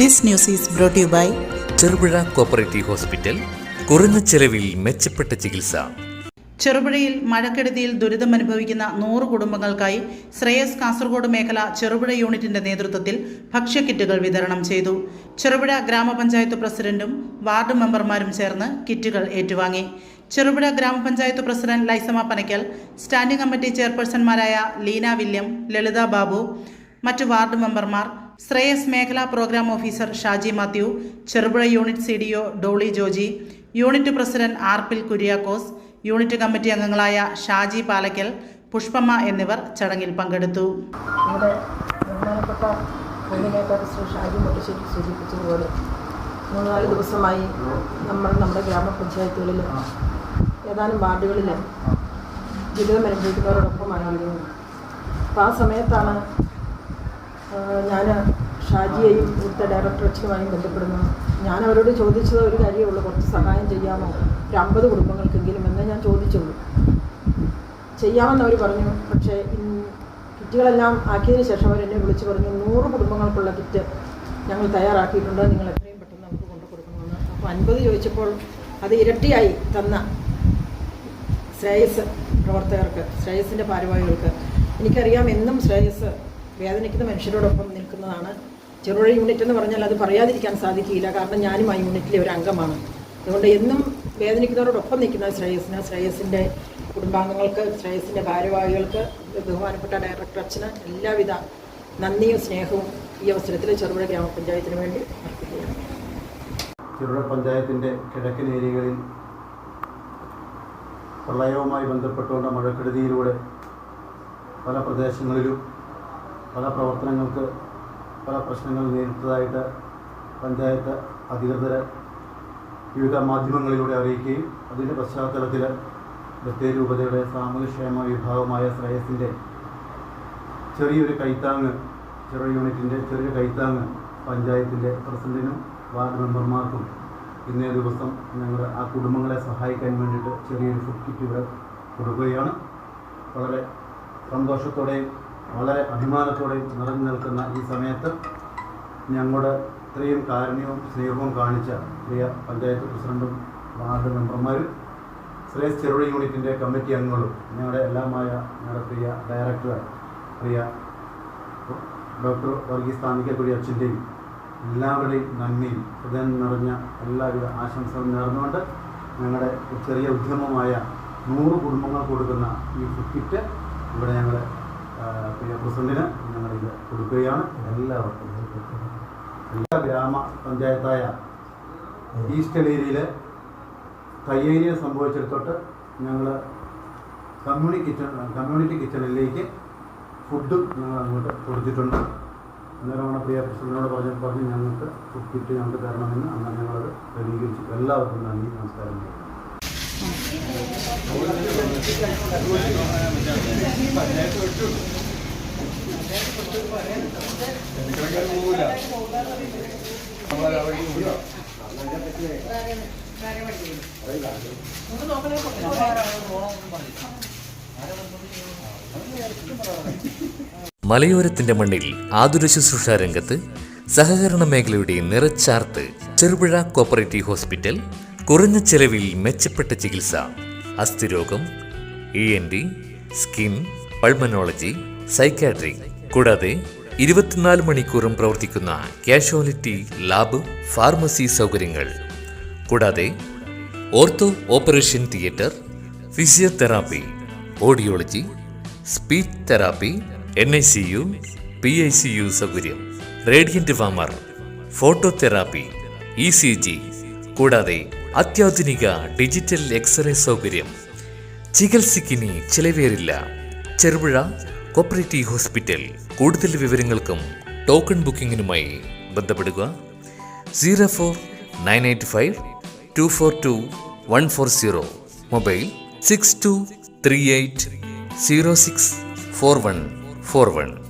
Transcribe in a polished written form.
This news is brought to you by Cherupuzha cooperative hospital. കുറഞ്ഞ ചെലവിൽ മെച്ചപ്പെട്ട ചികിത്സ. ചെറുപുഴയിൽ മഴക്കെടുതിയിൽ ദുരിതമനുഭവിക്കുന്ന 100 കുടുംബങ്ങൾക്കായി ശ്രേയസ് കാസർഗോഡ് മേഖല ചെറുപുഴ യൂണിറ്റിന്റെ നേതൃത്വത്തിൽ ഭക്ഷ്യക്കിറ്റുകൾ വിതരണം ചെയ്തു. ചെറുപുഴ ഗ്രാമപഞ്ചായത്ത് പ്രസിഡന്റും വാർഡ് മെമ്പർമാരും ചേർന്ന് കിറ്റുകൾ ഏറ്റുവാങ്ങി. ചെറുപുഴ ഗ്രാമപഞ്ചായത്ത് president Laisama Panakkal, standing committee ചെയർപേഴ്സൺമാരായ ലീന വില്യം, ലളിത ബാബു, മറ്റ് വാർഡ് മെമ്പർമാർ, ശ്രേയസ് മേഖലാ program officer Shaji Mathew, Cherupuzha unit CDO Dolly Joji, unit president ആർപിൽ കുര്യാക്കോസ്, യൂണിറ്റ് കമ്മിറ്റി അംഗങ്ങളായ ഷാജി പാലക്കൽ, പുഷ്പമ്മ എന്നിവർ ചടങ്ങിൽ പങ്കെടുത്തു. ഇവിടെ ബഹുമാനപ്പെട്ട കോർഡിനേറ്റർ ശ്രീ ഷാജി മുട്ടശ്ശേരി സൂചിപ്പിച്ചതുപോലെ 3-4 ദിവസമായി നമ്മുടെ ഗ്രാമപഞ്ചായത്തുകളിൽ ഏതാനും വാർഡുകളിൽ ദുരിതമനുഭവിക്കുന്നവരോടൊപ്പമായിരുന്നു. അപ്പോൾ ആ സമയത്താണ് ഞാൻ ഷാജിയെയും ഇവിടുത്തെ ഡയറക്ടറേറ്റിനുമായും ബന്ധപ്പെടുന്നത്. ഞാൻ അവരോട് ചോദിച്ചത് ഒരു കാര്യമേ ഉള്ളൂ, കുറച്ച് സഹായം ചെയ്യാമോ, ഒരു 50 കുടുംബങ്ങൾക്കെങ്കിലും എന്നേ ഞാൻ ചോദിച്ചുള്ളൂ. ചെയ്യാമെന്ന് അവർ പറഞ്ഞു. പക്ഷേ കിറ്റുകളെല്ലാം ആക്കിയതിന് ശേഷം അവരെന്നെ വിളിച്ച് പറഞ്ഞു 100 കുടുംബങ്ങൾക്കുള്ള കിറ്റ് ഞങ്ങൾ തയ്യാറാക്കിയിട്ടുണ്ട്, നിങ്ങൾ എത്രയും പെട്ടെന്ന് നമുക്ക് കൊണ്ടു കൊടുക്കണമെന്ന്. അപ്പോൾ 50 ചോദിച്ചപ്പോൾ അത് ഇരട്ടിയായി തന്ന ശ്രേയസ് പ്രവർത്തകർക്ക്, ശ്രേയസിൻ്റെ ഭാരവാഹികൾക്ക്, എനിക്കറിയാം എന്നും ശ്രേയസ് വേദനിക്കുന്ന മനുഷ്യരോടൊപ്പം നിൽക്കുന്നതാണ്. ചെറുപുഴ യൂണിറ്റ് എന്ന് പറഞ്ഞാൽ അത് പറയാതിരിക്കാൻ സാധിക്കില്ല, കാരണം ഞാനും ആ യൂണിറ്റിലെ ഒരു അംഗമാണ്. അതുകൊണ്ട് എന്നും വേദനിക്കുന്നവരോടൊപ്പം നിൽക്കുന്ന ശ്രേയസിൻ്റെ കുടുംബാംഗങ്ങൾക്ക്, ശ്രേയസിൻ്റെ ഭാരവാഹികൾക്ക്, ബഹുമാനപ്പെട്ട ഡയറക്ടർ അച്ഛന് എല്ലാവിധ നന്ദിയും സ്നേഹവും ഈ അവസരത്തിൽ ചെറുപുഴ ഗ്രാമപഞ്ചായത്തിന് വേണ്ടി അർപ്പിക്കുകയാണ്. ചെറുപുഴ പഞ്ചായത്തിൻ്റെ കിഴക്കൻ ഏരിയകളിൽ പ്രളയവുമായി ബന്ധപ്പെട്ടുകൊണ്ട് മഴക്കെടുതിയിലൂടെ പല പ്രദേശങ്ങളിലും പല പ്രവർത്തനങ്ങൾക്ക് പല പ്രശ്നങ്ങൾ നേരിട്ടതായിട്ട് പഞ്ചായത്ത് അധികൃതർ വിവിധ മാധ്യമങ്ങളിലൂടെ അറിയിക്കുകയും അതിൻ്റെ പശ്ചാത്തലത്തിൽ ബത്തേരി രൂപതയുടെ സാമൂഹ്യക്ഷേമ വിഭാഗമായ ശ്രേയസിൻ്റെ ചെറിയൊരു കൈത്താങ്ങ്, ചെറിയ യൂണിറ്റിൻ്റെ ചെറിയ കൈത്താങ്ങ് പഞ്ചായത്തിൻ്റെ പ്രസിഡന്റിനും വാർഡ് മെമ്പർമാർക്കും ഇന്നേ ദിവസം ഞങ്ങൾ ആ കുടുംബങ്ങളെ സഹായിക്കാൻ വേണ്ടിയിട്ട് ചെറിയൊരു ഫുഡ് കിറ്റ് ഇവിടെ കൊടുക്കുകയാണ്. വളരെ സന്തോഷത്തോടെയും വളരെ അഭിമാനത്തോടെയും നിറഞ്ഞു നിൽക്കുന്ന ഈ സമയത്ത് ഞങ്ങളുടെ ഇത്രയും കാരുണ്യവും സ്നേഹവും കാണിച്ച പ്രിയ പഞ്ചായത്ത് പ്രസിഡന്റും വാർഡ് മെമ്പർമാരും ശ്രേയസ് ചെറുപുഴ യൂണിറ്റിൻ്റെ കമ്മിറ്റി അംഗങ്ങളും ഞങ്ങളുടെ എല്ലാമായ ഞങ്ങളുടെ പ്രിയ ഡയറക്ടർ പ്രിയ ഡോക്ടർ വർഗീസ് താന്നിക്കൽക്കുടി അച്ഛൻ്റെയും എല്ലാവരുടെയും നന്മയും ഹൃദയം നിറഞ്ഞ എല്ലാവിധ ആശംസകളും നേർന്നുകൊണ്ട് ഞങ്ങളുടെ ചെറിയ ഉദ്യമമായ 100 കുടുംബങ്ങൾക്ക് കൊടുക്കുന്ന ഈ ഫുഡ് കിറ്റ് ഇവിടെ ഞങ്ങൾ പ്രിയ പ്രസിഡന്റിന് ഞങ്ങളിത് കൊടുക്കുകയാണ്. എല്ലാവർക്കും എല്ലാ ഗ്രാമപഞ്ചായത്തായ ഈസ്റ്റേൺ ഏരിയയിൽ തയ്യേരിയ സംഭവിച്ചിടത്തോട്ട് ഞങ്ങൾ കമ്മ്യൂണിറ്റി കിച്ചണിലേക്ക് ഫുഡും ഞങ്ങൾ അങ്ങോട്ട് കൊടുത്തിട്ടുണ്ട്. അന്നേരമാണ് പ്രിയ പ്രസിഡന്റിനോട് പറഞ്ഞ് ഞങ്ങൾക്ക് ഫുഡ് കിറ്റ് ഞങ്ങൾക്ക് തരണമെന്ന് അങ്ങനെ ഞങ്ങളത് ക്രമീകരിച്ചു. എല്ലാവർക്കും നന്ദി, നമസ്കാരം. മലയോരത്തിന്റെ മണ്ണിൽ ആതുര ശുശ്രൂഷ രംഗത്ത് സഹകരണ മേഖലയുടെ നിറച്ചാർത്ത് ചെറുപുഴ കോപ്പറേറ്റീവ് ഹോസ്പിറ്റൽ. കുറഞ്ഞ ചെലവിൽ മെച്ചപ്പെട്ട ചികിത്സ. അസ്ഥിരോഗം, ENT, സ്കിൻ, പൾമനോളജി, സൈക്കാട്രി കൂടാതെ 24 മണിക്കൂറും പ്രവർത്തിക്കുന്ന കാഷ്വാലിറ്റി ലാബ്, ഫാർമസി സൗകര്യങ്ങൾ കൂടാതെ ortho operation theatre, physiotherapy, audiology, speech therapy, NICU, PICU സൗകര്യം, radiant warmer, photo therapy, ECG കൂടാതെ അത്യാധുനിക ഡിജിറ്റൽ എക്സ്റേ സൗകര്യം. ചികിത്സയ്ക്കിനി ചിലവേറില്ല. Cherupuzha cooperative hospital. കൂടുതൽ വിവരങ്ങൾക്കും ടോക്കൺ ബുക്കിങ്ങിനുമായി ബന്ധപ്പെടുക 04-985 242 140, മൊബൈൽ 6238 064141.